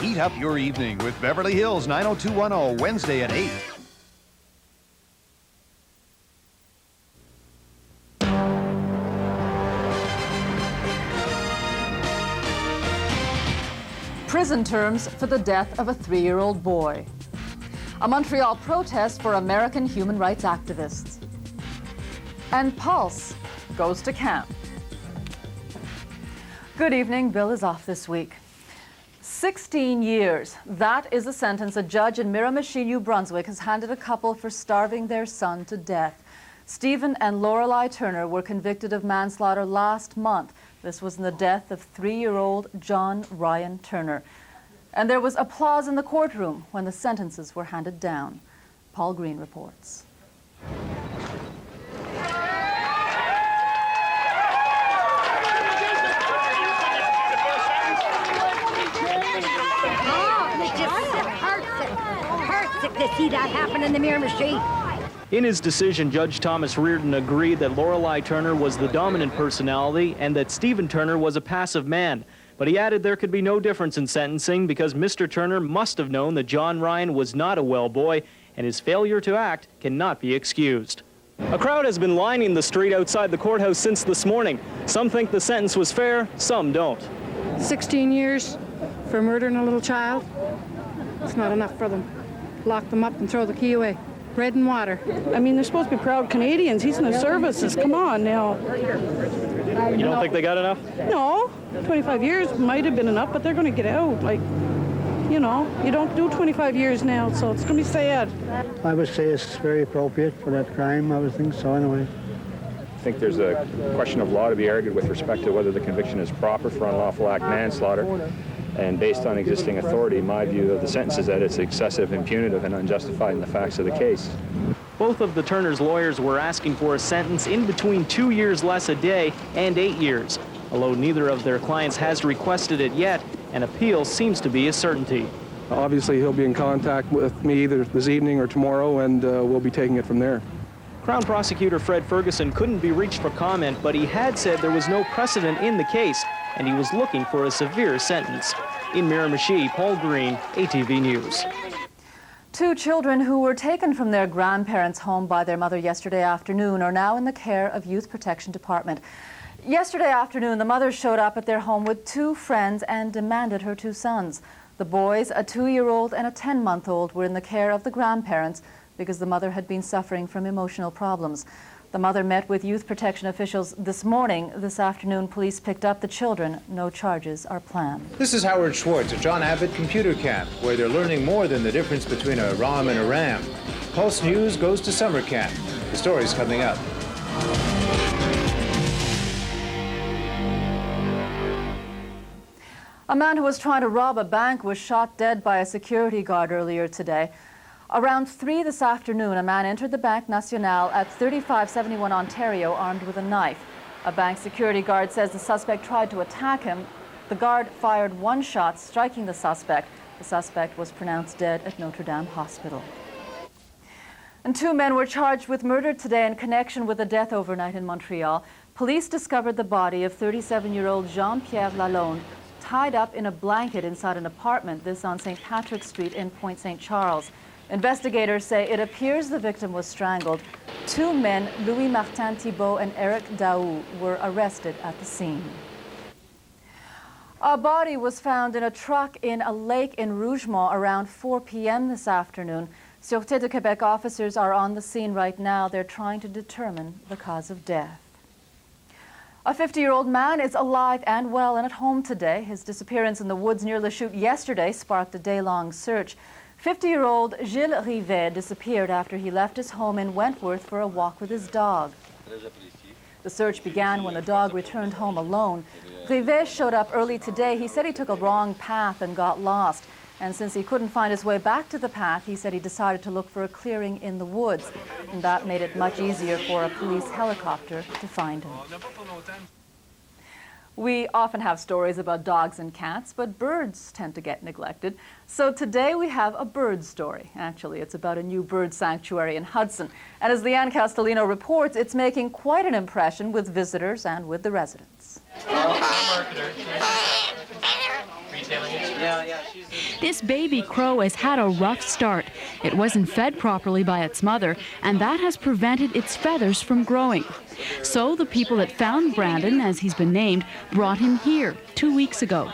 Heat up your evening with Beverly Hills 90210, Wednesday at 8. Prison terms for the death of a 3-year-old boy. A Montreal protest for American human rights activists. And Pulse goes to camp. Good evening. Bill is off this week. 16 years. That is the sentence a judge in Miramichi, New Brunswick has handed a couple for starving their son to death. Stephen and Lorelei Turner were convicted of manslaughter last month. This was in the death of 3-year-old John Ryan Turner. And there was applause in the courtroom when the sentences were handed down. Paul Green reports. To see that happen in the Miramichi. In his decision, Judge Thomas Reardon agreed that Lorelei Turner was the dominant personality and that Stephen Turner was a passive man. But he added there could be no difference in sentencing because Mr. Turner must have known that John Ryan was not a well boy, and his failure to act cannot be excused. A crowd has been lining the street outside the courthouse since this morning. Some think the sentence was fair, some don't. 16 years for murdering a little child. It's not enough for them. Lock them up and throw the key away. Bread and water. I mean, they're supposed to be proud Canadians. He's in the services. Come on now. You don't think they got enough? No. 25 years might have been enough, but they're going to get out. Like, you know, you don't do 25 years now, so it's going to be sad. I would say it's very appropriate for that crime. I would think so anyway. I think there's a question of law to be argued with respect to whether the conviction is proper for unlawful act manslaughter. And based on existing authority, my view of the sentence is that it's excessive and punitive and unjustified in the facts of the case. Both of the Turners' lawyers were asking for a sentence in between 2 years less a day and 8 years. Although neither of their clients has requested it yet, an appeal seems to be a certainty. Obviously, he'll be in contact with me either this evening or tomorrow, and we'll be taking it from there. Crown Prosecutor Fred Ferguson couldn't be reached for comment, but he had said there was no precedent in the case, and he was looking for a severe sentence. In Miramichi, Paul Green, ATV News. 2 children who were taken from their grandparents' home by their mother yesterday afternoon are now in the care of Youth Protection Department. Yesterday afternoon, the mother showed up at their home with 2 friends and demanded her 2 sons. The boys, a 2-year-old and a 10-month-old, were in the care of the grandparents because the mother had been suffering from emotional problems. The mother met with youth protection officials this morning. This afternoon, police picked up the children. No charges are planned. This is Howard Schwartz at John Abbott Computer Camp, where they're learning more than the difference between a ROM and a RAM. Pulse News goes to summer camp. The story's coming up. A man who was trying to rob a bank was shot dead by a security guard earlier today. Around 3 this afternoon, a man entered the Banque Nationale at 3571 Ontario armed with a knife. A bank security guard says the suspect tried to attack him. The guard fired 1 shot, striking the suspect. The suspect was pronounced dead at Notre Dame Hospital. And 2 men were charged with murder today in connection with a death overnight in Montreal. Police discovered the body of 37-year-old Jean-Pierre Lalonde tied up in a blanket inside an apartment, this on St. Patrick's Street in Point St. Charles. Investigators say it appears the victim was strangled. 2 men, Louis-Martin Thibault and Eric Daou, were arrested at the scene. A body was found in a truck in a lake in Rougemont around 4 p.m. this afternoon. Sûreté de Québec officers are on the scene right now. They're trying to determine the cause of death. A 50-year-old man is alive and well and at home today. His disappearance in the woods near Lachute yesterday sparked a day-long search. 50-year-old Gilles Rivet disappeared after he left his home in Wentworth for a walk with his dog. The search began when the dog returned home alone. Rivet showed up early today. He said he took a wrong path and got lost. And since he couldn't find his way back to the path, he said he decided to look for a clearing in the woods. And that made it much easier for a police helicopter to find him. We often have stories about dogs and cats, but birds tend to get neglected. So today we have a bird story. Actually, it's about a new bird sanctuary in Hudson. And as Leanne Castellino reports, it's making quite an impression with visitors and with the residents. Retailing This baby crow has had a rough start. It wasn't fed properly by its mother, and that has prevented its feathers from growing. So the people that found Brandon, as he's been named, brought him here 2 weeks ago.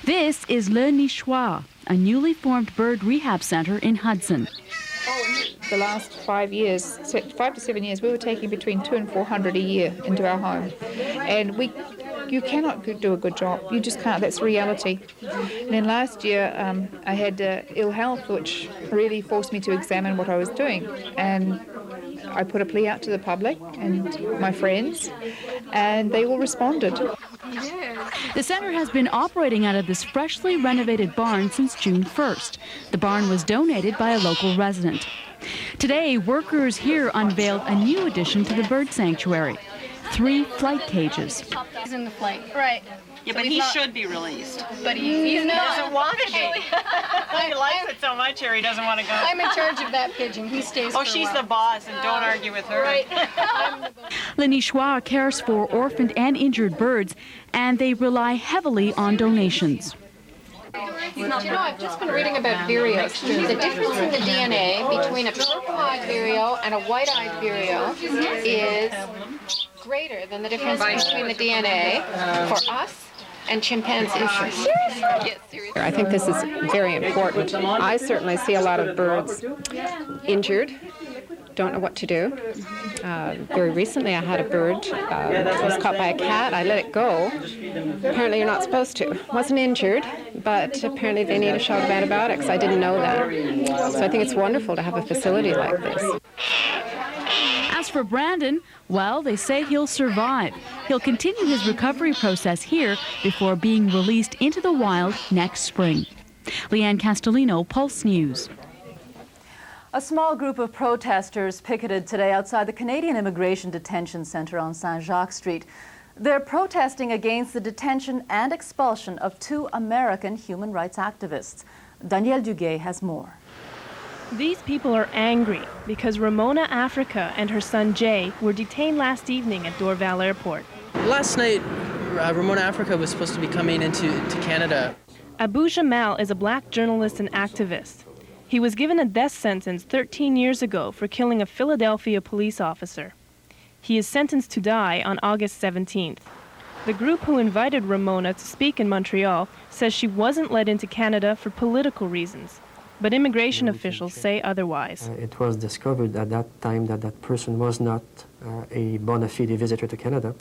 This is Le Nichois, a newly formed bird rehab center in Hudson. The last 5 years, 5 to 7 years, we were taking between 200 and 400 a year into our home. And you cannot do a good job. You just can't. That's reality. And then last year, I had ill health, which really forced me to examine what I was doing. And I put a plea out to the public and my friends, and they all responded. The center has been operating out of this freshly renovated barn since June 1st. The barn was donated by a local resident. Today, workers here unveiled a new addition to the bird sanctuary. 3 flight cages. He's in the flight. Right. Yeah, but he should be released. But he doesn't want to be. He likes it so much here, he doesn't want to go. I'm in charge of that pigeon. He stays for a she's while. the boss, and don't argue with her. Right. Le Nichois cares for orphaned and injured birds, and they rely heavily on donations. You know, I've just been reading about vireos. The difference in the DNA between a purple-eyed vireo and a white-eyed vireo is greater than the difference between the DNA for us and chimpanzees. Yes, seriously. I think this is very important. I certainly see a lot of birds injured, don't know what to do. Very recently I had a bird that was caught by a cat. I let it go. Apparently you're not supposed to. Wasn't injured, but apparently they need a shot of antibiotics. I didn't know that. So I think it's wonderful to have a facility like this. As for Brandon, well, they say he'll survive. He'll continue his recovery process here before being released into the wild next spring. Leanne Castellino, Pulse News. A small group of protesters picketed today outside the Canadian Immigration Detention Centre on Saint-Jacques Street. They're protesting against the detention and expulsion of 2 American human rights activists. Danielle Duguay has more. These people are angry because Ramona Africa and her son Jay were detained last evening at Dorval Airport. Last night, Ramona Africa was supposed to be coming into Canada. Abu Jamal is a black journalist and activist. He was given a death sentence 13 years ago for killing a Philadelphia police officer. He is sentenced to die on August 17th. The group who invited Ramona to speak in Montreal says she wasn't let into Canada for political reasons. But immigration officials say otherwise. It was discovered at that time that that person was not a bona fide visitor to Canada.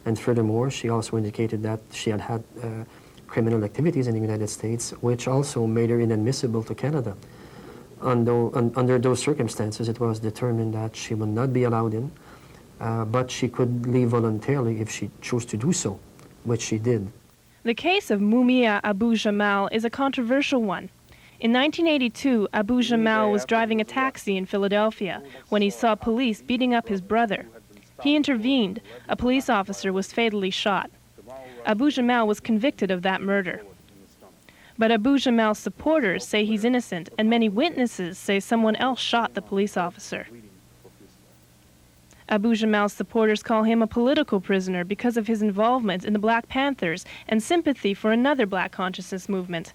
And furthermore, she also indicated that she had had criminal activities in the United States, which also made her inadmissible to Canada. Under those circumstances, it was determined that she would not be allowed in, but she could leave voluntarily if she chose to do so, which she did. The case of Mumia Abu Jamal is a controversial one. In 1982, Abu Jamal was driving a taxi in Philadelphia when he saw police beating up his brother. He intervened. A police officer was fatally shot. Abu Jamal was convicted of that murder. But Abu Jamal's supporters say he's innocent, and many witnesses say someone else shot the police officer. Abu Jamal's supporters call him a political prisoner because of his involvement in the Black Panthers and sympathy for another black consciousness movement.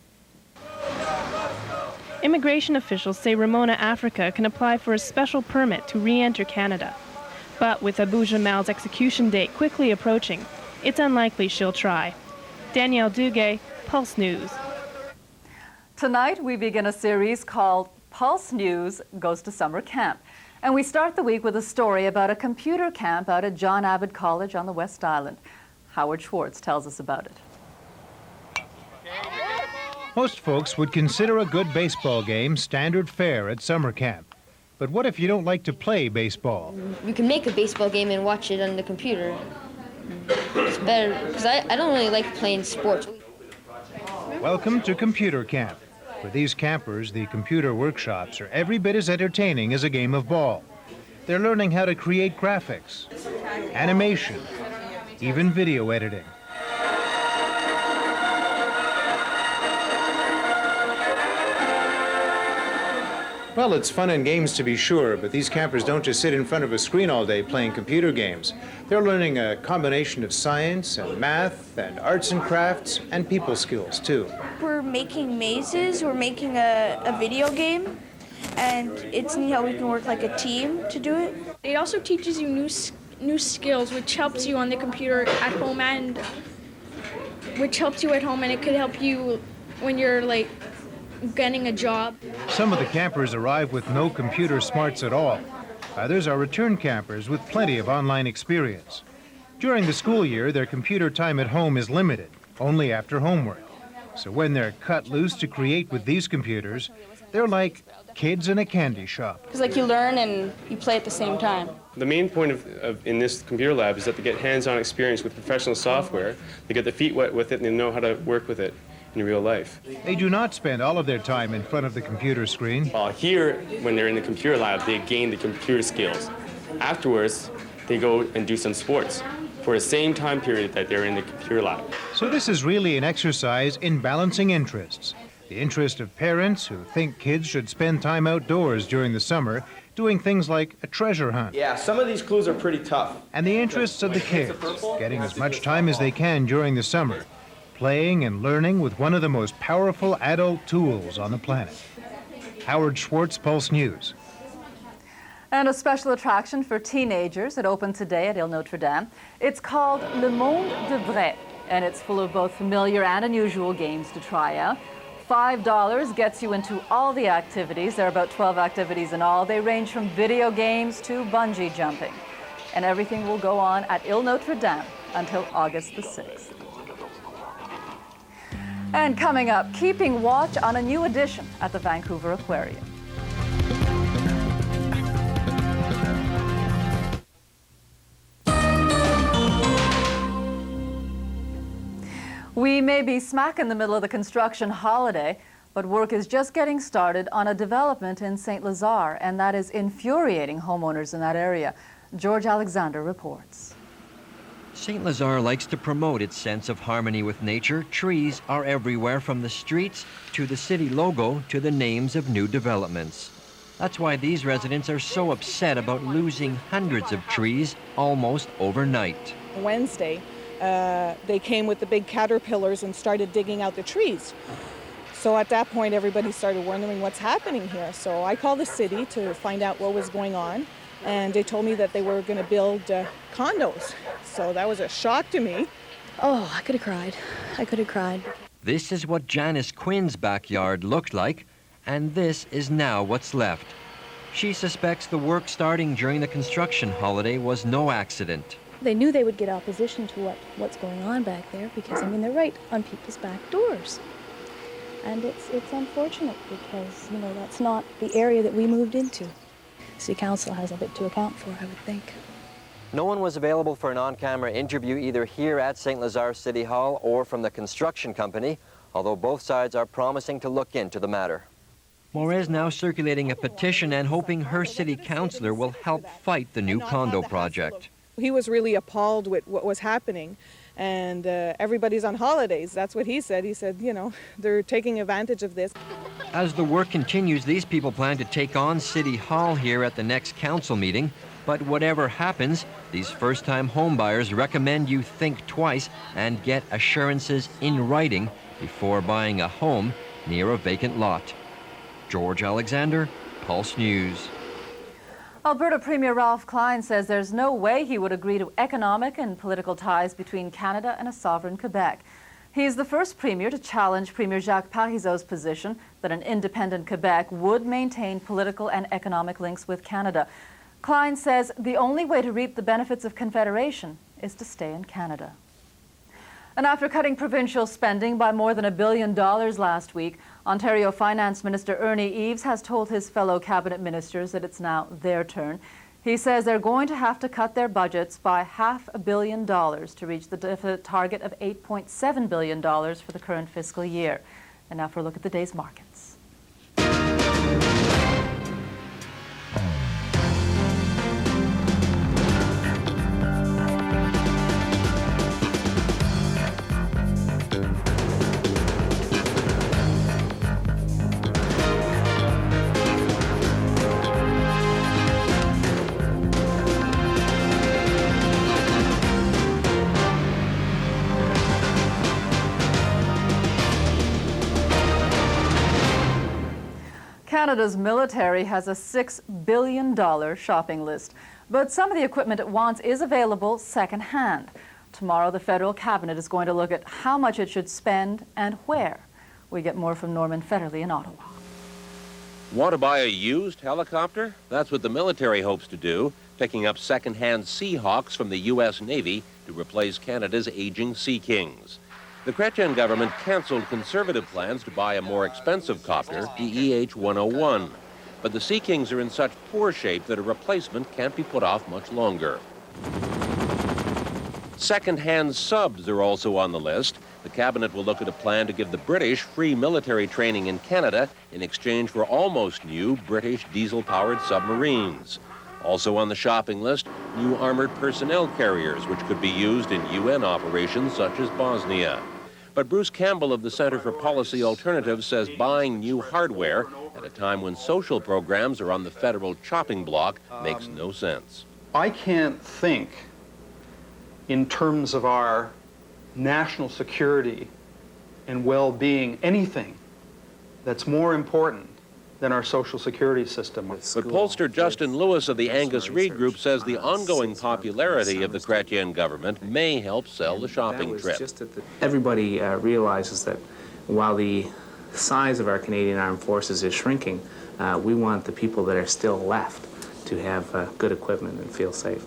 Immigration officials say Ramona Africa can apply for a special permit to re-enter Canada. But with Abu Jamal's execution date quickly approaching, it's unlikely she'll try. Danielle Duguay, Pulse News. Tonight we begin a series called Pulse News Goes to Summer Camp. And we start the week with a story about a computer camp out at John Abbott College on the West Island. Howard Schwartz tells us about it. Most folks would consider a good baseball game standard fare at summer camp. But what if you don't like to play baseball? You can make a baseball game and watch it on the computer. It's better, because I don't really like playing sports. Welcome to computer camp. For these campers, the computer workshops are every bit as entertaining as a game of ball. They're learning how to create graphics, animation, even video editing. Well, it's fun and games to be sure, but these campers don't just sit in front of a screen all day playing computer games. They're learning a combination of science and math and arts and crafts and people skills, too. We're making mazes, we're making a video game, and it's neat how we can work like a team to do it. It also teaches you new skills, which helps you on the computer at home and it could help you when you're like getting a job. Some of the campers arrive with no computer smarts at all. Others are return campers with plenty of online experience. During the school year, their computer time at home is limited, only after homework. So when they're cut loose to create with these computers, they're like kids in a candy shop. It's like you learn and you play at the same time. The main point in this computer lab is that they get hands-on experience with professional software. They get their feet wet with it and they know how to work with it in real life. They do not spend all of their time in front of the computer screen. Here, when they're in the computer lab, they gain the computer skills. Afterwards, they go and do some sports for the same time period that they're in the computer lab. So this is really an exercise in balancing interests. The interest of parents who think kids should spend time outdoors during the summer doing things like a treasure hunt. Yeah, some of these clues are pretty tough. And the interests of the kids, getting as much time as they can during the summer, playing and learning with one of the most powerful adult tools on the planet. Howard Schwartz, Pulse News. And a special attraction for teenagers. It opened today at Ile Notre Dame. It's called Le Monde de Vrai, and it's full of both familiar and unusual games to try out. $5 gets you into all the activities. There are about 12 activities in all. They range from video games to bungee jumping. And everything will go on at Ile Notre Dame until August the 6th. And coming up, keeping watch on a new addition at the Vancouver Aquarium. We may be smack in the middle of the construction holiday, but work is just getting started on a development in St. Lazare, and that is infuriating homeowners in that area. George Alexander reports. St. Lazare likes to promote its sense of harmony with nature. Trees are everywhere, from the streets to the city logo to the names of new developments. That's why these residents are so upset about losing hundreds of trees almost overnight. Wednesday, they came with the big caterpillars and started digging out the trees. So at that point, everybody started wondering what's happening here. So I called the city to find out what was going on, and they told me that they were going to build condos. So that was a shock to me. Oh, I could have cried. I could have cried. This is what Janice Quinn's backyard looked like, and this is now what's left. She suspects the work starting during the construction holiday was no accident. They knew they would get opposition to what's going on back there because, I mean, they're right on people's back doors. And it's unfortunate because, you know, that's not the area that we moved into. City Council has a bit to account for, I would think. No one was available for an on-camera interview either here at St. Lazare City Hall or from the construction company, although both sides are promising to look into the matter. Moret's now circulating a petition and hoping her city councillor will help fight the new condo project. He was really appalled with what was happening, and everybody's on holidays. That's what he said. He said, you know, they're taking advantage of this. As the work continues, these people plan to take on City Hall here at the next council meeting. But whatever happens, these first-time homebuyers recommend you think twice and get assurances in writing before buying a home near a vacant lot. George Alexander, Pulse News. Alberta Premier Ralph Klein says there's no way he would agree to economic and political ties between Canada and a sovereign Quebec. He's the first premier to challenge Premier Jacques Parizeau's position that an independent Quebec would maintain political and economic links with Canada. Klein says the only way to reap the benefits of Confederation is to stay in Canada. And after cutting provincial spending by more than $1 billion last week, Ontario Finance Minister Ernie Eves has told his fellow cabinet ministers that it's now their turn. He says they're going to have to cut their budgets by $500 million to reach the target of $8.7 billion for the current fiscal year. And now for a look at the day's markets. Canada's military has a $6 billion shopping list, but some of the equipment it wants is available second-hand. Tomorrow, the federal cabinet is going to look at how much it should spend and where. We get more from Norman Federley in Ottawa. Want to buy a used helicopter? That's what the military hopes to do, picking up second-hand Seahawks from the U.S. Navy to replace Canada's aging Sea Kings. The Chrétien government canceled conservative plans to buy a more expensive copter, the EH-101. But the Sea Kings are in such poor shape that a replacement can't be put off much longer. Second-hand subs are also on the list. The cabinet will look at a plan to give the British free military training in Canada in exchange for almost new British diesel-powered submarines. Also on the shopping list, new armored personnel carriers, which could be used in UN operations such as Bosnia. But Bruce Campbell of the Centre for Policy Alternatives says buying new hardware at a time when social programs are on the federal chopping block makes no sense. I can't think in terms of our national security and well-being anything that's more important than our social security system. But pollster Justin Lewis of the Angus Reid Group says the ongoing popularity of the Chrétien government may help sell the shopping trip. Everybody realizes that while the size of our Canadian Armed Forces is shrinking, we want the people that are still left to have good equipment and feel safe.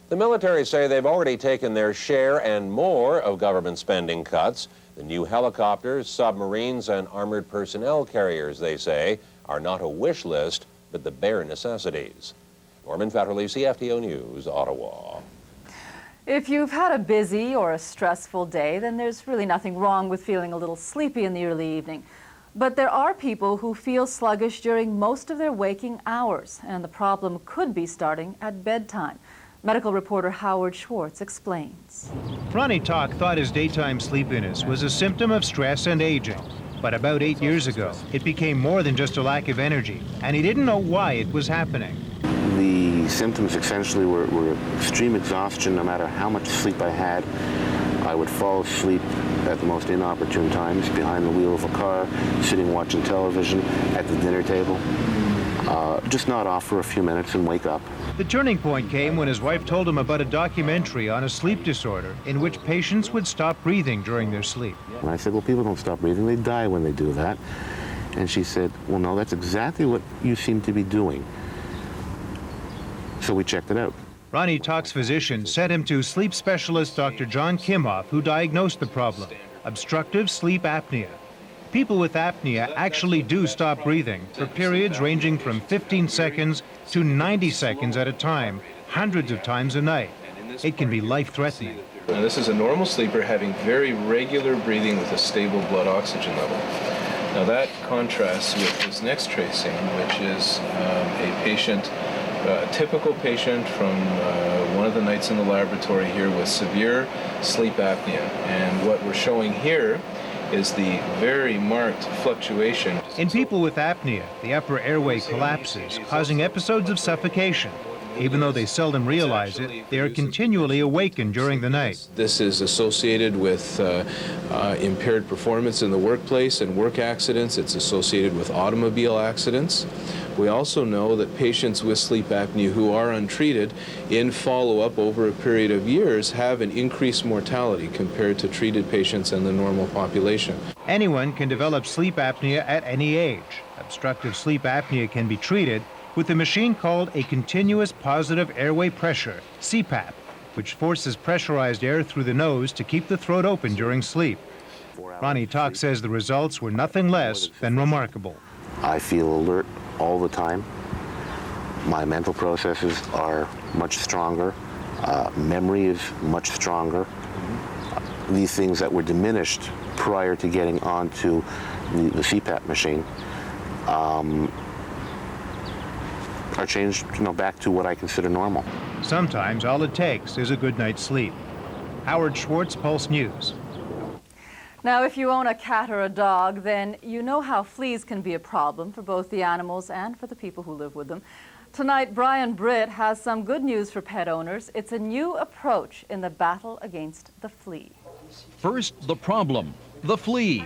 The military say they've already taken their share and more of government spending cuts. The new helicopters, submarines, and armored personnel carriers, they say, are not a wish list, but the bare necessities. Norman Federley, CFTO News, Ottawa. If you've had a busy or a stressful day, then there's really nothing wrong with feeling a little sleepy in the early evening. But there are people who feel sluggish during most of their waking hours, and the problem could be starting at bedtime. Medical reporter Howard Schwartz explains. Ronnie Talk thought his daytime sleepiness was a symptom of stress and aging. But about 8 years ago, it became more than just a lack of energy, and he didn't know why it was happening. The symptoms essentially were extreme exhaustion. No matter how much sleep I had, I would fall asleep at the most inopportune times, behind the wheel of a car, sitting watching television, at the dinner table. Just nod off for a few minutes and wake up. The turning point came when his wife told him about a documentary on a sleep disorder in which patients would stop breathing during their sleep. And I said, well, people don't stop breathing, they die when they do that. And she said, well, no, that's exactly what you seem to be doing. So we checked it out. Ronnie Talk's physician sent him to sleep specialist Dr. John Kimhoff, who diagnosed the problem, obstructive sleep apnea. People with apnea actually do stop breathing for periods ranging from 15 seconds to 90 seconds at a time, hundreds of times a night. It can be life-threatening. Now, this is a normal sleeper having very regular breathing with a stable blood oxygen level. Now that contrasts with this next tracing, which is a patient, a typical patient from one of the nights in the laboratory here with severe sleep apnea. And what we're showing here is the very marked fluctuation. In people with apnea, the upper airway collapses, causing episodes of suffocation. Even though they seldom realize it, they are continually awakened during the night. This is associated with impaired performance in the workplace and work accidents. It's associated with automobile accidents. We also know that patients with sleep apnea who are untreated in follow-up over a period of years have an increased mortality compared to treated patients in the normal population. Anyone can develop sleep apnea at any age. Obstructive sleep apnea can be treated with a machine called a continuous positive airway pressure, CPAP, which forces pressurized air through the nose to keep the throat open during sleep. Ronnie Talk says the results were nothing less than remarkable. I feel alert all the time. My mental processes are much stronger. Memory is much stronger. These things that were diminished prior to getting onto the CPAP machine are changed, back to what I consider normal. Sometimes all it takes is a good night's sleep. Howard Schwartz, Pulse News. Now, if you own a cat or a dog, then you know how fleas can be a problem for both the animals and for the people who live with them. Tonight, Brian Britt has some good news for pet owners. It's a new approach in the battle against the flea. First, the problem, the flea.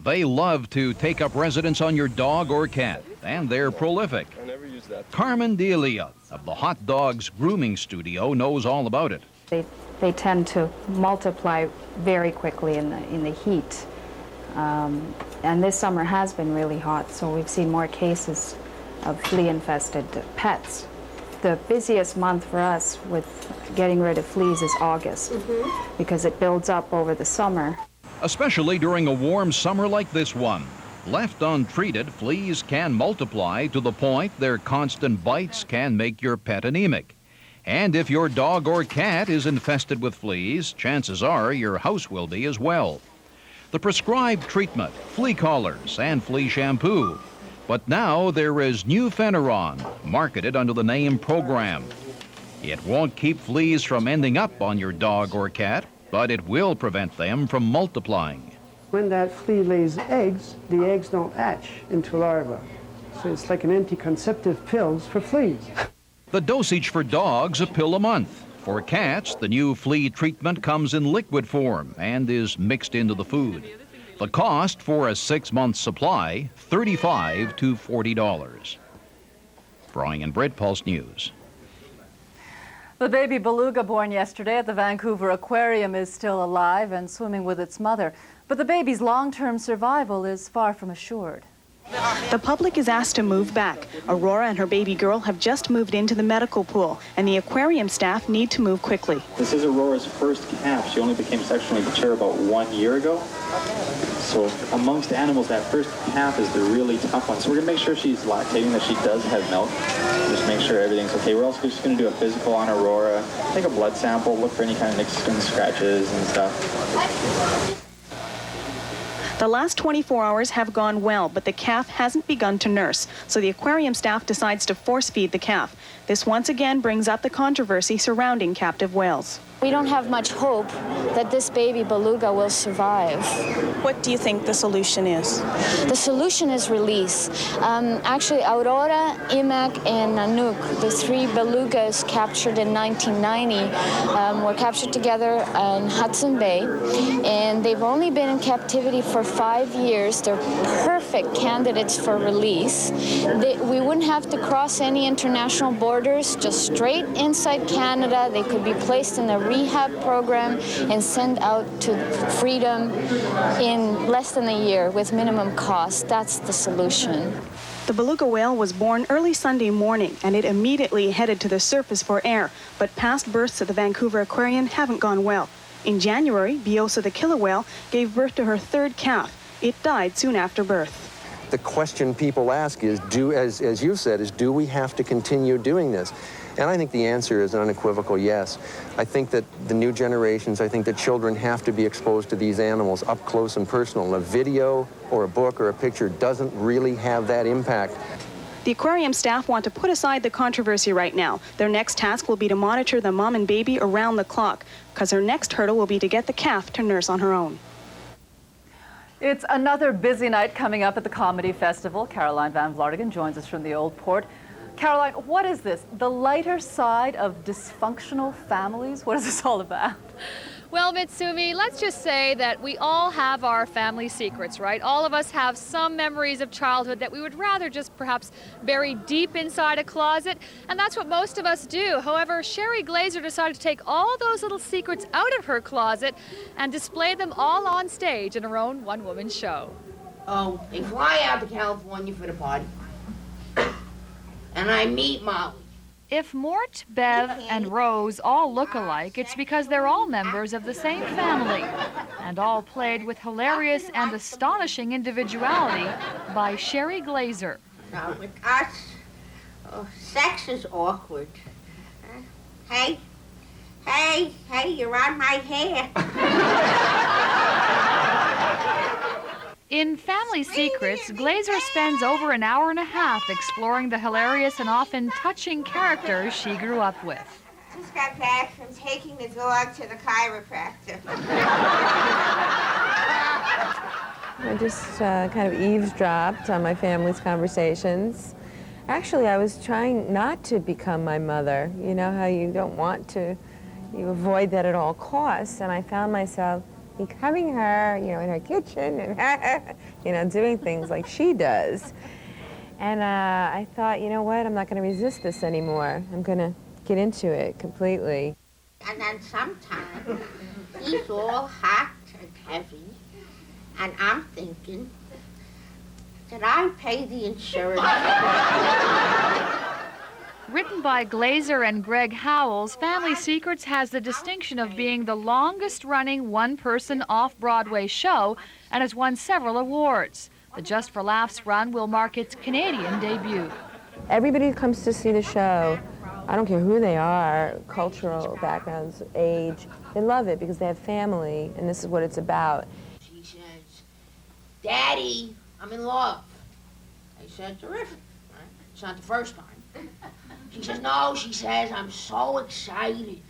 They love to take up residence on your dog or cat, and they're prolific. I never use that. Carmen Delia of the Hot Dogs Grooming Studio knows all about it. They tend to multiply very quickly in the heat. And this summer has been really hot, so we've seen more cases of flea-infested pets. The busiest month for us with getting rid of fleas is August, because it builds up over the summer. Especially during a warm summer like this one. Left untreated, fleas can multiply to the point their constant bites can make your pet anemic. And if your dog or cat is infested with fleas, chances are your house will be as well. The prescribed treatment, flea collars and flea shampoo. But now there is new Pheneron, marketed under the name Program. It won't keep fleas from ending up on your dog or cat, but it will prevent them from multiplying. When that flea lays eggs, the eggs don't hatch into larvae. So it's like an anti-conceptive pills for fleas. The dosage for dogs, a pill a month. For cats, the new flea treatment comes in liquid form and is mixed into the food. The cost for a 6-month supply, $35 to $40. Brian Britt, Pulse News. The baby beluga born yesterday at the Vancouver Aquarium is still alive and swimming with its mother. But the baby's long-term survival is far from assured. The public is asked to move back. Aurora and her baby girl have just moved into the medical pool, and the aquarium staff need to move quickly. This is Aurora's first calf. She only became sexually mature about 1 year ago. So amongst animals, that first calf is the really tough one. So we're going to make sure she's lactating, that she does have milk. Just make sure everything's okay. We're also just going to do a physical on Aurora, take a blood sample, look for any kind of nicks and scratches and stuff. The last 24 hours have gone well, but the calf hasn't begun to nurse, so the aquarium staff decides to force feed the calf. This once again brings up the controversy surrounding captive whales. We don't have much hope that this baby beluga will survive. What do you think the solution is? The solution is release. Actually, Aurora, Imac, and Nanook, the 3 belugas captured in 1990, were captured together in Hudson Bay, and they've only been in captivity for 5 years. They're perfect candidates for release. We wouldn't have to cross any international borders, just straight inside Canada. They could be placed in a rehab program and sent out to freedom in less than a year with minimum cost. That's the solution. The beluga whale was born early Sunday morning, and it immediately headed to the surface for air, but past births at the Vancouver Aquarium haven't gone well. In January, Biosa the killer whale gave birth to her 3rd calf. It died soon after birth. The question people ask is, as you said, is do we have to continue doing this? And I think the answer is an unequivocal yes. I think that the new generations, I think that children have to be exposed to these animals up close and personal. And a video or a book or a picture doesn't really have that impact. The aquarium staff want to put aside the controversy right now. Their next task will be to monitor the mom and baby around the clock, because their next hurdle will be to get the calf to nurse on her own. It's another busy night coming up at the Comedy Festival. Caroline Van Vlartigan joins us from the Old Port. Caroline, what is this? The lighter side of dysfunctional families? What is this all about? Well, Mutsumi, let's just say that we all have our family secrets, right? All of us have some memories of childhood that we would rather just perhaps bury deep inside a closet, and that's what most of us do. However, Sherry Glazer decided to take all those little secrets out of her closet and display them all on stage in her own one-woman show. Oh, they fly out to California for the party, and I meet Molly. If Mort, Bev, and Rose all look alike, it's because they're all members of the same family, and all played with hilarious and astonishing individuality by Sherry Glazer. Now, with us, sex is awkward. Hey, you're on my hair. In Family Secrets, Glazer spends over an hour and a half exploring the hilarious and often touching characters she grew up with. Just got back from taking the dog to the chiropractor. I just kind of eavesdropped on my family's conversations. Actually, I was trying not to become my mother. You know how you don't want to, you avoid that at all costs, and I found myself becoming her, you know, in her kitchen and you know, doing things like she does. And I thought, you know what, I'm not going to resist this anymore. I'm going to get into it completely. And then sometimes he's all hot and heavy, and I'm thinking, did I pay the insurance? Written by Glazer and Greg Howells, Family Secrets has the distinction of being the longest-running one-person off-Broadway show and has won several awards. The Just for Laughs run will mark its Canadian debut. Everybody who comes to see the show, I don't care who they are, cultural backgrounds, age, they love it because they have family, and this is what it's about. She says, Daddy, I'm in love. I said, terrific. Right? It's not the first time. She says, no, she says, I'm so excited.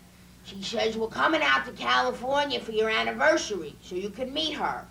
She says, we're coming out to California for your anniversary so you can meet her.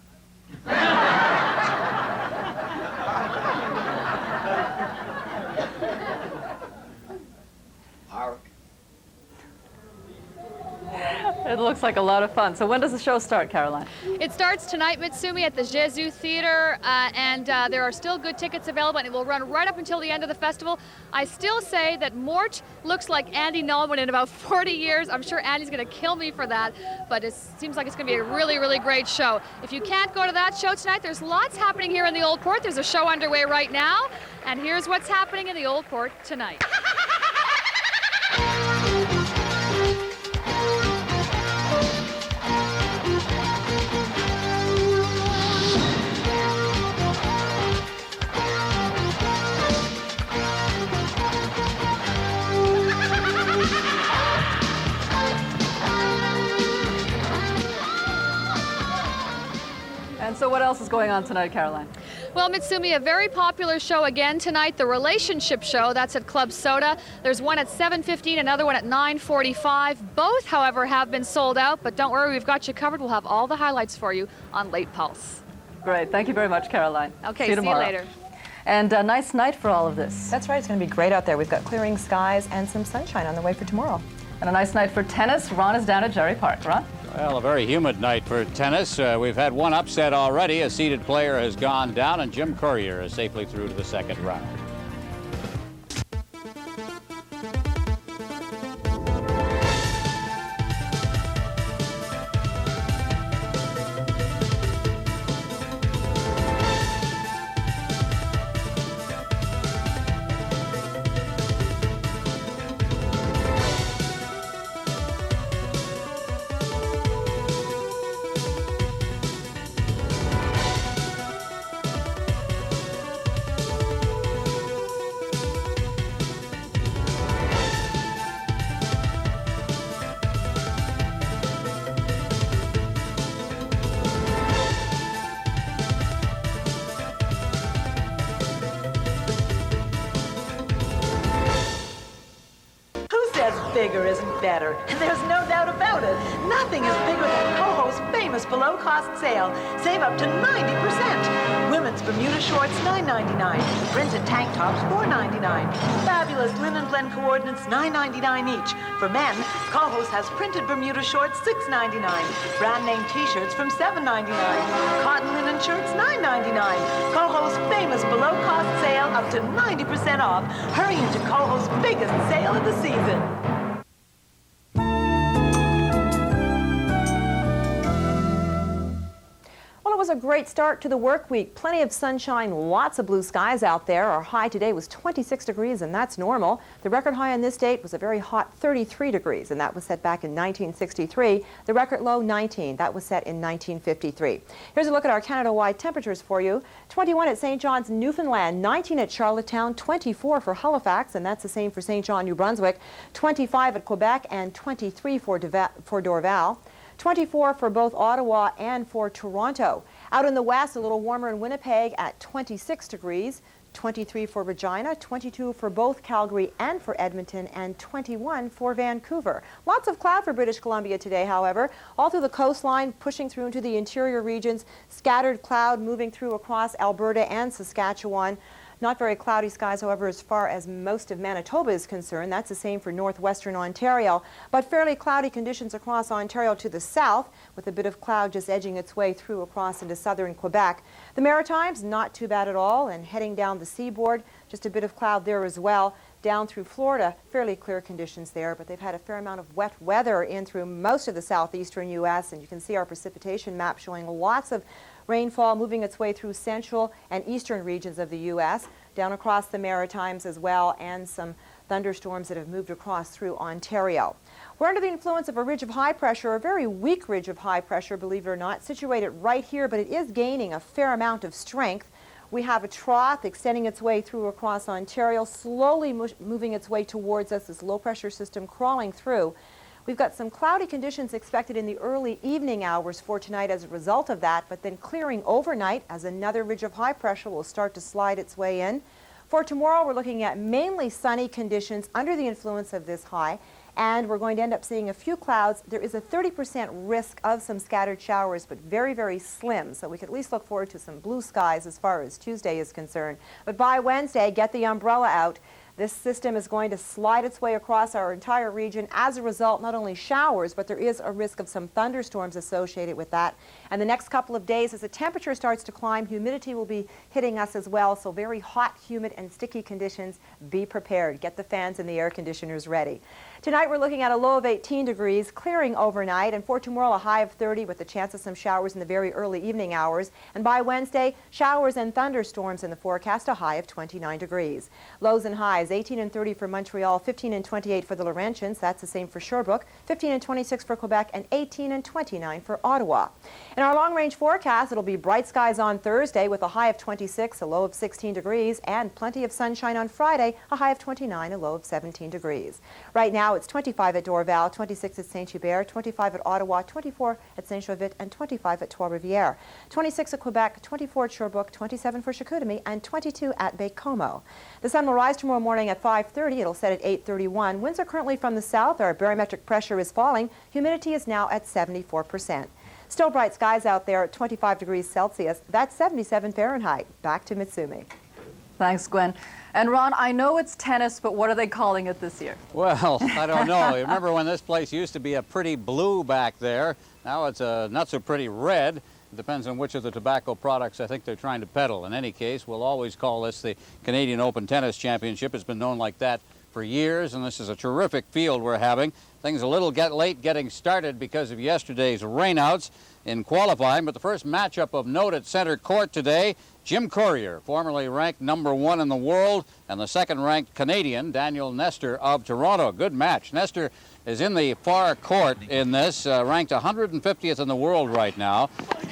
It looks like a lot of fun. So when does the show start, Caroline? It starts tonight, Mutsumi, at the Jesu Theater, and there are still good tickets available, and it will run right up until the end of the festival. I still say that Mort looks like Andy Nullwood in about 40 years. I'm sure Andy's going to kill me for that, but it seems like it's going to be a really, really great show. If you can't go to that show tonight, there's lots happening here in the Old Port. There's a show underway right now, and here's what's happening in the Old Port tonight. And so what else is going on tonight, Caroline? Well, Mutsumi, a very popular show again tonight, the Relationship Show. That's at Club Soda. There's one at 7:15, another one at 9:45. Both, however, have been sold out, but don't worry, we've got you covered. We'll have all the highlights for you on Late Pulse. Great. Thank you very much, Caroline. Okay, see you tomorrow. later. And a nice night for all of this. That's right. It's going to be great out there. We've got clearing skies and some sunshine on the way for tomorrow. And a nice night for tennis. Ron is down at Jerry Park. Ron? Well, a very humid night for tennis. We've had one upset already. A seeded player has gone down, and Jim Courier is safely through to the second round. Bigger isn't better, and there's no doubt about it. Nothing is bigger than Coho's famous below-cost sale. Save up to 90%. Women's Bermuda shorts, $9.99. Printed tank tops, $4.99. Fabulous linen blend coordinates, $9.99 each. For men, Coho's has printed Bermuda shorts, $6.99. Brand name T-shirts from $7.99. Cotton linen shirts, $9.99. Coho's famous below-cost sale, up to 90% off. Hurry into Coho's biggest sale of the season. Well, it was a great start to the work week. Plenty of sunshine, lots of blue skies out there. Our high today was 26 degrees, and that's normal. The record high on this date was a very hot 33 degrees, and that was set back in 1963. The record low, 19. That was set in 1953. Here's a look at our Canada-wide temperatures for you. 21 at St. John's, Newfoundland, 19 at Charlottetown, 24 for Halifax, and that's the same for St. John, New Brunswick, 25 at Quebec, and 23 for Dorval. 24 for both Ottawa and for Toronto. Out in the west, a little warmer in Winnipeg at 26 degrees, 23 for Regina, 22 for both Calgary and for Edmonton, and 21 for Vancouver. Lots of cloud for British Columbia today, however. All through the coastline, pushing through into the interior regions, scattered cloud moving through across Alberta and Saskatchewan. Not very cloudy skies, however, as far as most of Manitoba is concerned. That's the same for northwestern Ontario, but fairly cloudy conditions across Ontario to the south, with a bit of cloud just edging its way through across into southern Quebec. The Maritimes, not too bad at all, and heading down the seaboard, just a bit of cloud there as well. Down through Florida, fairly clear conditions there, but they've had a fair amount of wet weather in through most of the southeastern U.S., and you can see our precipitation map showing lots of rainfall moving its way through central and eastern regions of the U.S., down across the Maritimes as well, and some thunderstorms that have moved across through Ontario. We're under the influence of a ridge of high pressure, a very weak ridge of high pressure, believe it or not, situated right here, but it is gaining a fair amount of strength. We have a trough extending its way through across Ontario, slowly moving its way towards us, this low-pressure system crawling through. We've got some cloudy conditions expected in the early evening hours for tonight as a result of that, but then clearing overnight as another ridge of high pressure will start to slide its way in. For tomorrow, we're looking at mainly sunny conditions under the influence of this high, and we're going to end up seeing a few clouds. There is a 30% risk of some scattered showers, but very, very slim, so we can at least look forward to some blue skies as far as Tuesday is concerned. But by Wednesday, get the umbrella out. This system is going to slide its way across our entire region. As a result, not only showers, but there is a risk of some thunderstorms associated with that. And the next couple of days, as the temperature starts to climb, humidity will be hitting us as well. So very hot, humid, and sticky conditions. Be prepared. Get the fans and the air conditioners ready. Tonight, we're looking at a low of 18 degrees, clearing overnight. And for tomorrow, a high of 30 with a chance of some showers in the very early evening hours. And by Wednesday, showers and thunderstorms in the forecast, a high of 29 degrees. Lows and highs, 18 and 30 for Montreal, 15 and 28 for the Laurentians. That's the same for Sherbrooke, 15 and 26 for Quebec, and 18 and 29 for Ottawa. In our long-range forecast, it'll be bright skies on Thursday with a high of 26, a low of 16 degrees, and plenty of sunshine on Friday, a high of 29, a low of 17 degrees. Right now, it's 25 at Dorval, 26 at Saint-Hubert, 25 at Ottawa, 24 at Saint-Jovite, and 25 at Trois-Rivières. 26 at Quebec, 24 at Sherbrooke, 27 for Chicoutimi, and 22 at Baie-Comeau. The sun will rise tomorrow morning at 5:30. It'll set at 8:31. Winds are currently from the south. Our barometric pressure is falling. Humidity is now at 74%. Still bright skies out there at 25 degrees Celsius. That's 77 Fahrenheit. Back to Mutsumi. Thanks, Gwen. And Ron, I know it's tennis, but what are they calling it this year? Well, I don't know. You remember when this place used to be a pretty blue back there? Now it's a not so pretty red. It depends on which of the tobacco products I think they're trying to peddle. In any case, we'll always call this the Canadian Open Tennis Championship. It's been known like that for years, and this is a terrific field we're having. Things a little late getting started because of yesterday's rainouts in qualifying, but the first matchup of note at center court today, Jim Courier, formerly ranked #1 in the world, and the second-ranked Canadian, Daniel Nestor of Toronto. Good match. Nestor is in the far court in this, ranked 150th in the world right now.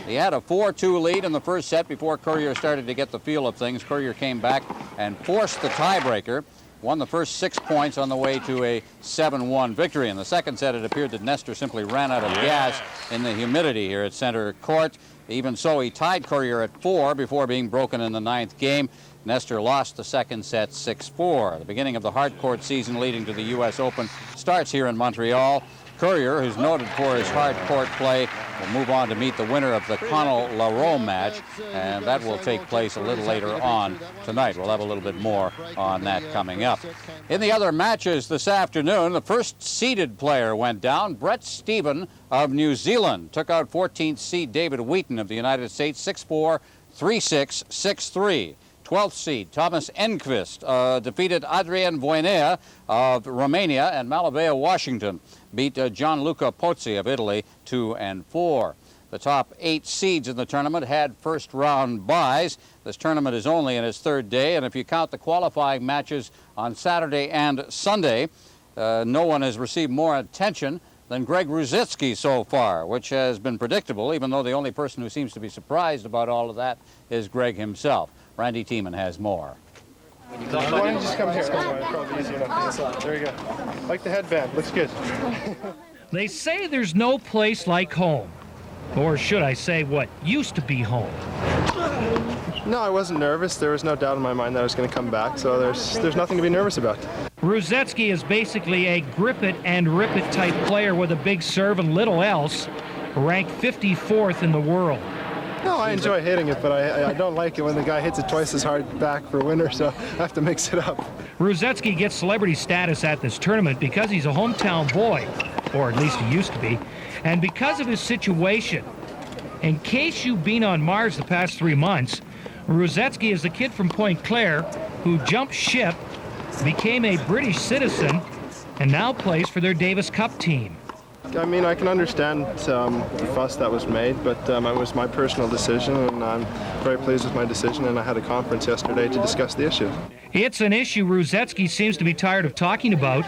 He had a 4-2 lead in the first set before Courier started to get the feel of things. Courier came back and forced the tiebreaker, won the first 6 points on the way to a 7-1 victory. In the second set, it appeared that Nestor simply ran out of gas in the humidity here at center court. Even so, he tied Courier at 4 before being broken in the 9th game. Nestor lost the second set 6-4. The beginning of the hard-court season leading to the U.S. Open starts here in Montreal. Courier, who's noted for his hard-court play, will move on to meet the winner of the Connell-Larreau match, and that will take place a little later on tonight. We'll have a little bit more on that coming up. In the other matches this afternoon, the first seeded player went down. Brett Stephen of New Zealand took out 14th seed David Wheaton of the United States 6-4, 3-6, 6-3. 12th seed Thomas Enquist defeated Adrian Voinea of Romania, and Malavea Washington beat Gianluca Pozzi of Italy 2-4. The top 8 seeds in the tournament had first round byes. This tournament is only in its 3rd day, and if you count the qualifying matches on Saturday and Sunday, no one has received more attention than Greg Ruzitsky so far, which has been predictable, even though the only person who seems to be surprised about all of that is Greg himself. Randy Tiemann has more. Why don't you just come here? Probably easy enough. There you go. Like the headband. Looks good. They say there's no place like home. Or should I say what used to be home? No, I wasn't nervous. There was no doubt in my mind that I was going to come back, so there's nothing to be nervous about. Ruzetsky is basically a grip it and rip it type player with a big serve and little else, ranked 54th in the world. No, I enjoy hitting it, but I don't like it when the guy hits it twice as hard back for winner, so I have to mix it up. Ruzetsky gets celebrity status at this tournament because he's a hometown boy, or at least he used to be, and because of his situation. In case you've been on Mars the past 3 months, Ruzetsky is the kid from Point Claire who jumped ship, became a British citizen, and now plays for their Davis Cup team. I mean, I can understand the fuss that was made, but it was my personal decision, and I'm very pleased with my decision, and I had a conference yesterday to discuss the issue. It's an issue Ruzetsky seems to be tired of talking about,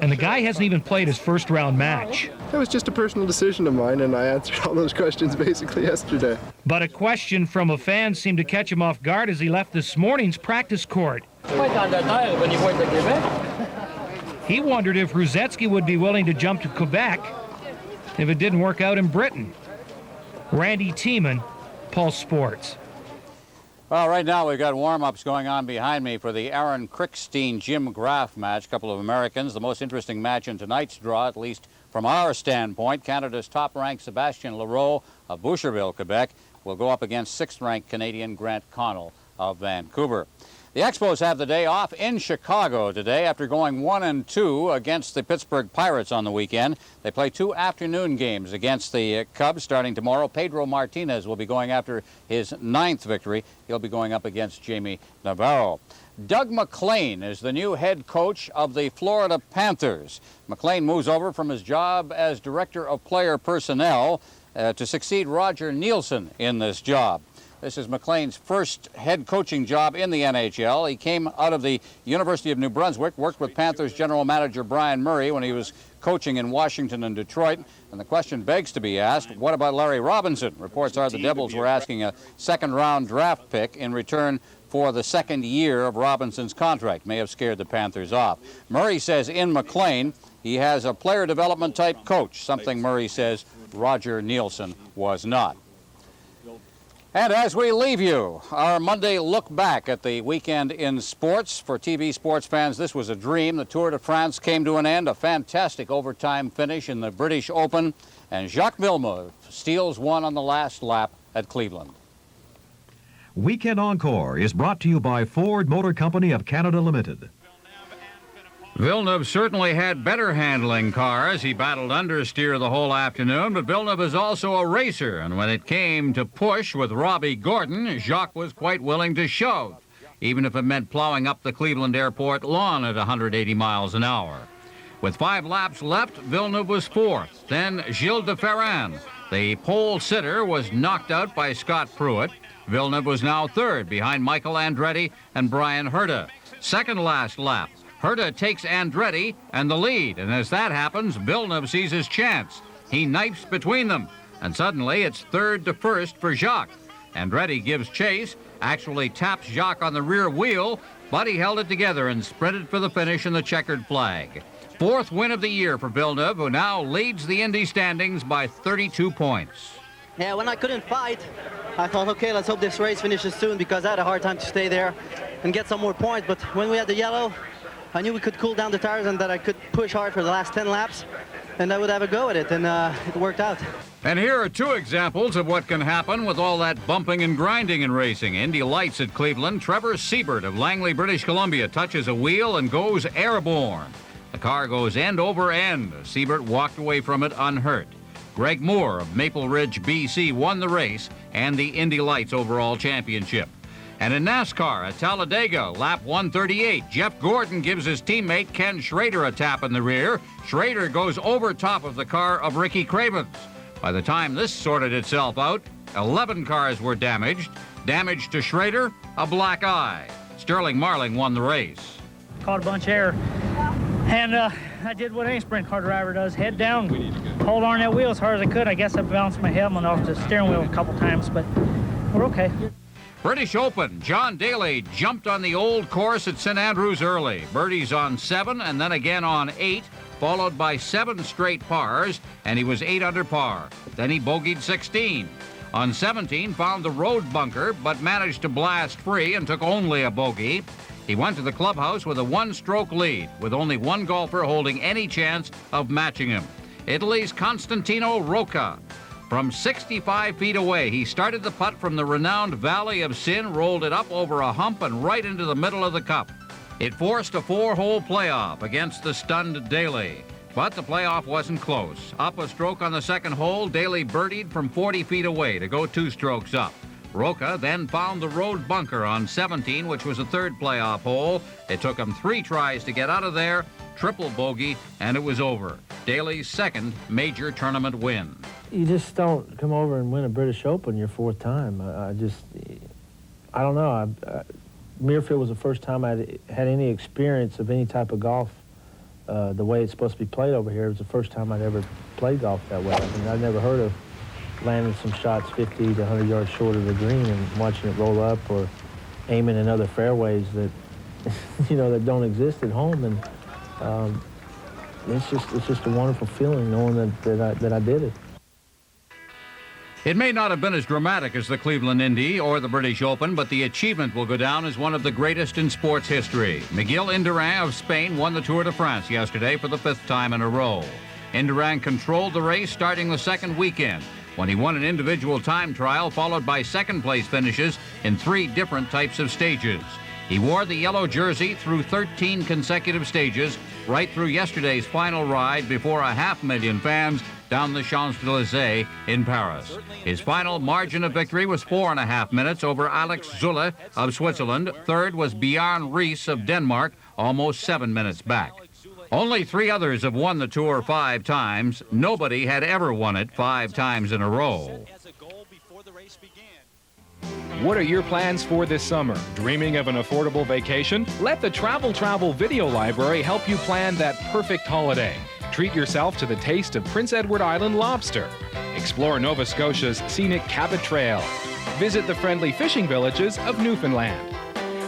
and the guy hasn't even played his first-round match. It was just a personal decision of mine, and I answered all those questions basically yesterday. But a question from a fan seemed to catch him off guard as he left this morning's practice court. He wondered if Ruzetsky would be willing to jump to Quebec if it didn't work out in Britain. Randy Tiemann, Pulse Sports. Well, right now we've got warm-ups going on behind me for the Aaron Krickstein-Jim Graff match. A couple of Americans. The most interesting match in tonight's draw, at least from our standpoint. Canada's top-ranked Sébastien Leroux of Boucherville, Quebec, will go up against 6th-ranked Canadian Grant Connell of Vancouver. The Expos have the day off in Chicago today after going 1-2 against the Pittsburgh Pirates on the weekend. They play 2 afternoon games against the Cubs starting tomorrow. Pedro Martinez will be going after his 9th victory. He'll be going up against Jamie Navarro. Doug McLean is the new head coach of the Florida Panthers. McLean moves over from his job as director of player personnel to succeed Roger Nielsen in this job. This is McLean's first head coaching job in the NHL. He came out of the University of New Brunswick, worked with Panthers general manager Brian Murray when he was coaching in Washington and Detroit. And the question begs to be asked, what about Larry Robinson? Reports are the Devils were asking a 2nd-round draft pick in return for the 2nd year of Robinson's contract. May have scared the Panthers off. Murray says in McLean, he has a player development type coach, something Murray says Roger Nielsen was not. And as we leave you, our Monday look back at the weekend in sports. For TV sports fans, this was a dream. The Tour de France came to an end, a fantastic overtime finish in the British Open, and Jacques Villeneuve steals one on the last lap at Cleveland. Weekend Encore is brought to you by Ford Motor Company of Canada Limited. Villeneuve certainly had better handling cars. He battled understeer the whole afternoon, but Villeneuve is also a racer, and when it came to push with Robbie Gordon, Jacques was quite willing to shove, even if it meant plowing up the Cleveland Airport lawn at 180 miles an hour. With 5 laps left, Villeneuve was 4th. Then Gilles de Ferran, the pole sitter, was knocked out by Scott Pruitt. Villeneuve was now 3rd, behind Michael Andretti and Brian Herta. 2nd last lap, Herta takes Andretti and the lead, and as that happens, Villeneuve sees his chance. He knifes between them, and suddenly it's 3rd to 1st for Jacques. Andretti gives chase, actually taps Jacques on the rear wheel, but he held it together and sprinted for the finish in the checkered flag. 4th win of the year for Villeneuve, who now leads the Indy standings by 32 points. Yeah, when I couldn't fight, I thought, okay, let's hope this race finishes soon, because I had a hard time to stay there and get some more points. But when we had the yellow, I knew we could cool down the tires and that I could push hard for the last 10 laps, and I would have a go at it, and it worked out. And here are 2 examples of what can happen with all that bumping and grinding in racing. Indy Lights at Cleveland. Trevor Siebert of Langley, British Columbia, touches a wheel and goes airborne. The car goes end over end. Siebert walked away from it unhurt. Greg Moore of Maple Ridge, BC, won the race and the Indy Lights overall championship. And in NASCAR at Talladega, lap 138, Jeff Gordon gives his teammate Ken Schrader a tap in the rear. Schrader goes over top of the car of Ricky Cravens. By the time this sorted itself out, 11 cars were damaged. Damage to Schrader, a black eye. Sterling Marling won the race. Caught a bunch of air, and I did what any sprint car driver does, head down, hold on that wheel as hard as I could. I guess I bounced my helmet off the steering wheel a couple times, but we're okay. British Open, John Daly jumped on the old course at St. Andrews early. Birdies on 7 and then again on 8, followed by 7 straight pars, and he was 8 under par. Then he bogeyed 16. On 17, found the road bunker, but managed to blast free and took only a bogey. He went to the clubhouse with a 1-stroke lead, with only 1 golfer holding any chance of matching him. Italy's Constantino Rocca. From 65 feet away, he started the putt from the renowned Valley of Sin, rolled it up over a hump and right into the middle of the cup. It forced a 4-hole playoff against the stunned Daly. But the playoff wasn't close. Up a stroke on the second hole, Daly birdied from 40 feet away to go 2 strokes up. Roca then found the road bunker on 17, which was a third playoff hole. It took him 3 tries to get out of there, triple bogey, and it was over. Daly's second major tournament win. You just don't come over and win a British Open your 4th time. I don't know. Muirfield was the first time I'd had any experience of any type of golf the way it's supposed to be played over here. It was the first time I'd ever played golf that way. I mean, I'd never heard of landing some shots 50 to 100 yards short of the green and watching it roll up, or aiming in other fairways that, that don't exist at home. And it's just a wonderful feeling knowing that I did it. It may not have been as dramatic as the Cleveland Indy or the British Open, but the achievement will go down as one of the greatest in sports history. Miguel Indurain of Spain won the Tour de France yesterday for the 5th time in a row. Indurain controlled the race starting the second weekend, when he won an individual time trial followed by second-place finishes in 3 different types of stages. He wore the yellow jersey through 13 consecutive stages, right through yesterday's final ride before 500,000 fans down the Champs-Élysées in Paris. His final margin of victory was 4.5 minutes over Alex Zülle of Switzerland. Third was Bjarne Riis of Denmark, almost 7 minutes back. Only 3 others have won the Tour 5 times. Nobody had ever won it 5 times in a row. What are your plans for this summer? Dreaming of an affordable vacation? Let the Travel Video Library help you plan that perfect holiday. Treat yourself to the taste of Prince Edward Island lobster. Explore Nova Scotia's scenic Cabot Trail. Visit the friendly fishing villages of Newfoundland.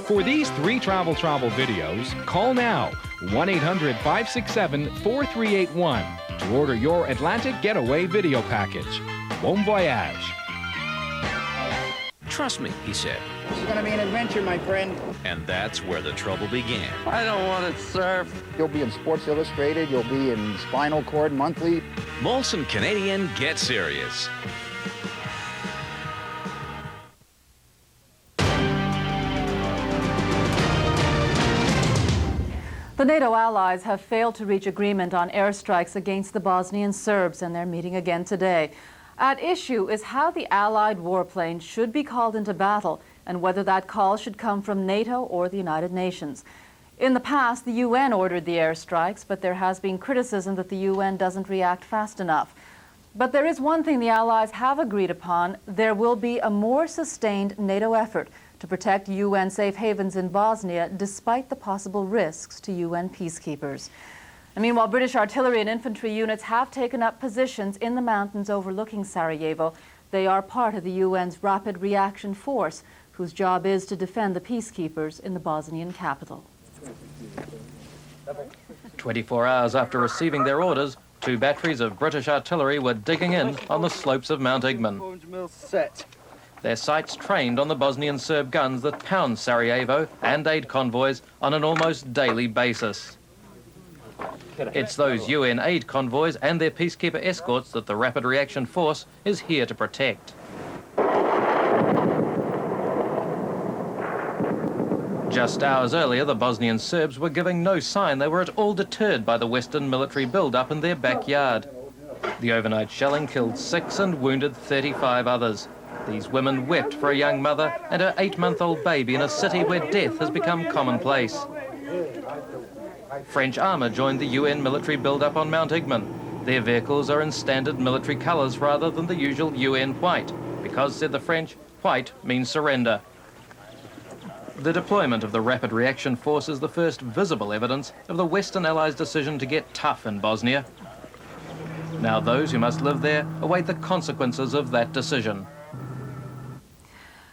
For these 3 travel videos, call now 1-800-567-4381 to order your Atlantic Getaway video package. Bon voyage. Trust me, he said. This is going to be an adventure, my friend. And that's where the trouble began. I don't want to surf. You'll be in Sports Illustrated. You'll be in Spinal Cord Monthly. Molson Canadian, get serious. The NATO allies have failed to reach agreement on airstrikes against the Bosnian Serbs, and they're meeting again today. At issue is how the Allied warplane should be called into battle and whether that call should come from NATO or the United Nations. In the past, the UN ordered the airstrikes, but there has been criticism that the UN doesn't react fast enough. But there is one thing the Allies have agreed upon. There will be a more sustained NATO effort to protect UN safe havens in Bosnia, despite the possible risks to UN peacekeepers. And meanwhile, British artillery and infantry units have taken up positions in the mountains overlooking Sarajevo. They are part of the UN's Rapid Reaction Force, whose job is to defend the peacekeepers in the Bosnian capital. 24 hours after receiving their orders, 2 batteries of British artillery were digging in on the slopes of Mount Igman. Their sights trained on the Bosnian Serb guns that pound Sarajevo and aid convoys on an almost daily basis. It's those UN aid convoys and their peacekeeper escorts that the Rapid Reaction Force is here to protect. Just hours earlier, the Bosnian Serbs were giving no sign they were at all deterred by the Western military build-up in their backyard. The overnight shelling killed 6 and wounded 35 others. These women wept for a young mother and her 8-month-old baby in a city where death has become commonplace. French armour joined the UN military build-up on Mount Igman. Their vehicles are in standard military colours rather than the usual UN white, because, said the French, white means surrender. The deployment of the Rapid Reaction Force is the first visible evidence of the Western Allies' decision to get tough in Bosnia. Now those who must live there await the consequences of that decision.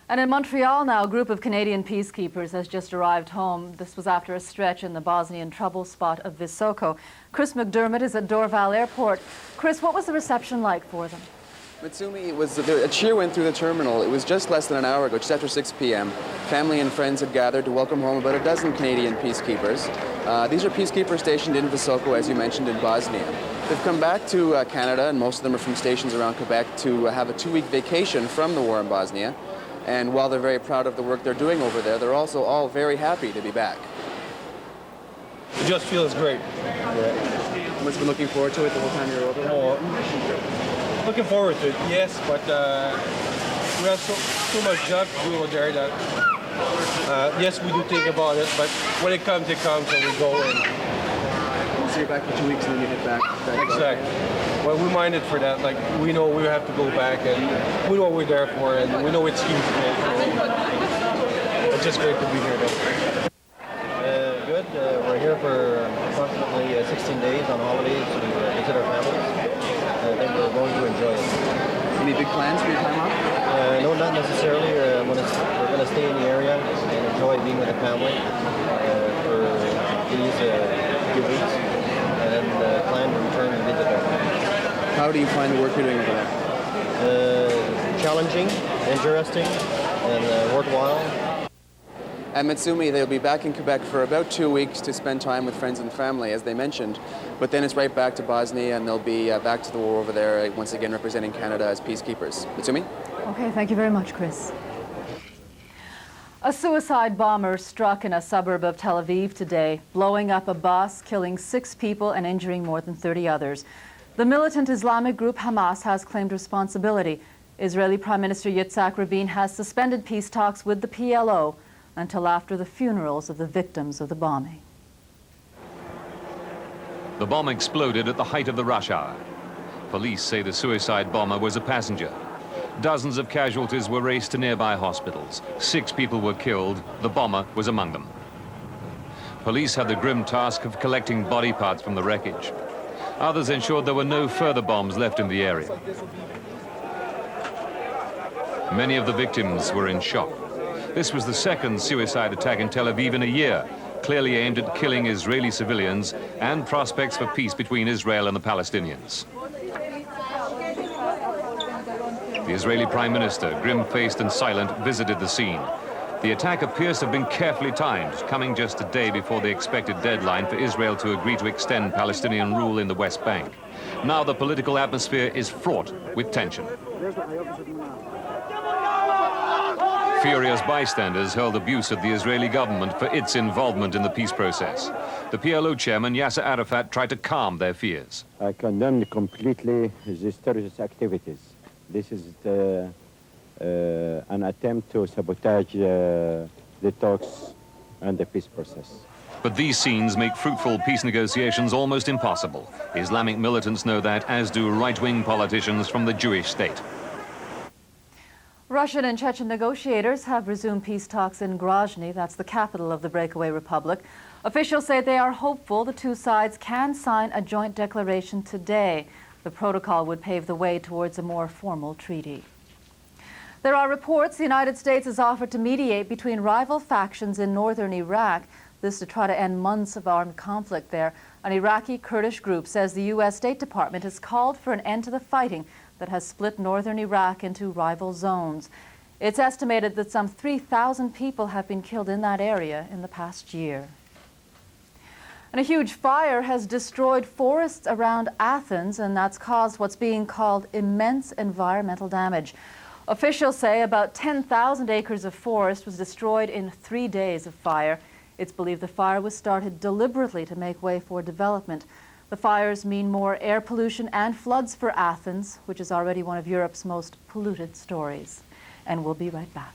And in Montreal now, a group of Canadian peacekeepers has just arrived home. This was after a stretch in the Bosnian trouble spot of Visoko. Chris McDermott is at Dorval Airport. Chris, what was the reception like for them? Mutsumi, it was a cheer went through the terminal. It was just less than an hour ago, just after 6 p.m. Family and friends had gathered to welcome home about a dozen Canadian peacekeepers. These are peacekeepers stationed in Visoko, as you mentioned, in Bosnia. They've come back to Canada, and most of them are from stations around Quebec, to have a 2-week vacation from the war in Bosnia. And while they're very proud of the work they're doing over there, they're also all very happy to be back. It just feels great. Yeah. You must have been looking forward to it the whole time you were over? Oh, looking forward to it, yes, but we have so much job to do over there that, yes, we do think about it, but when it comes, and we go in. So you're back for 2 weeks and then you head back. Exactly. Well, we minded for that. Like, we know we have to go back, and we know what we're there for, and we know it's huge. It's just great to be here, though. Good. We're here for approximately 16 days on holidays to visit our families. I think we're going to enjoy it. Any big plans for your time off? No, not necessarily. We're going to stay in the area and enjoy being with the family for these few weeks, and then plan to return and visit them. How do you find the work you're doing over there? Challenging, interesting, and worthwhile. At Mutsumi, they'll be back in Quebec for about 2 weeks to spend time with friends and family, as they mentioned. But then it's right back to Bosnia, and they'll be back to the war over there, once again representing Canada as peacekeepers. Mutsumi? Okay, thank you very much, Chris. A suicide bomber struck in a suburb of Tel Aviv today, blowing up a bus, killing 6 people and injuring more than 30 others. The militant Islamic group Hamas has claimed responsibility. Israeli Prime Minister Yitzhak Rabin has suspended peace talks with the PLO until after the funerals of the victims of the bombing. The bomb exploded at the height of the rush hour. Police say the suicide bomber was a passenger. Dozens of casualties were raced to nearby hospitals. 6 people were killed. The bomber was among them. Police had the grim task of collecting body parts from the wreckage. Others ensured there were no further bombs left in the area. Many of the victims were in shock. This was the second suicide attack in Tel Aviv in a year, clearly aimed at killing Israeli civilians and prospects for peace between Israel and the Palestinians. The Israeli Prime Minister, grim-faced and silent, visited the scene. The attack appears to have been carefully timed, coming just a day before the expected deadline for Israel to agree to extend Palestinian rule in the West Bank. Now the political atmosphere is fraught with tension. Furious bystanders hurled abuse at the Israeli government for its involvement in the peace process. The PLO chairman, Yasser Arafat, tried to calm their fears. I condemn completely these terrorist activities. This is an attempt to sabotage the talks and the peace process. But these scenes make fruitful peace negotiations almost impossible. Islamic militants know that, as do right-wing politicians from the Jewish state. Russian and Chechen negotiators have resumed peace talks in Grozny, that's the capital of the breakaway republic. Officials say they are hopeful the 2 sides can sign a joint declaration today. The protocol would pave the way towards a more formal treaty. There are reports the United States has offered to mediate between rival factions in northern Iraq, this to try to end months of armed conflict there. An Iraqi Kurdish group says the U.S. State Department has called for an end to the fighting that has split northern Iraq into rival zones. It's estimated that some 3,000 people have been killed in that area in the past year. And a huge fire has destroyed forests around Athens, and that's caused what's being called immense environmental damage. Officials say about 10,000 acres of forest was destroyed in 3 days of fire. It's believed the fire was started deliberately to make way for development. The fires mean more air pollution and floods for Athens, which is already one of Europe's most polluted stories. And we'll be right back.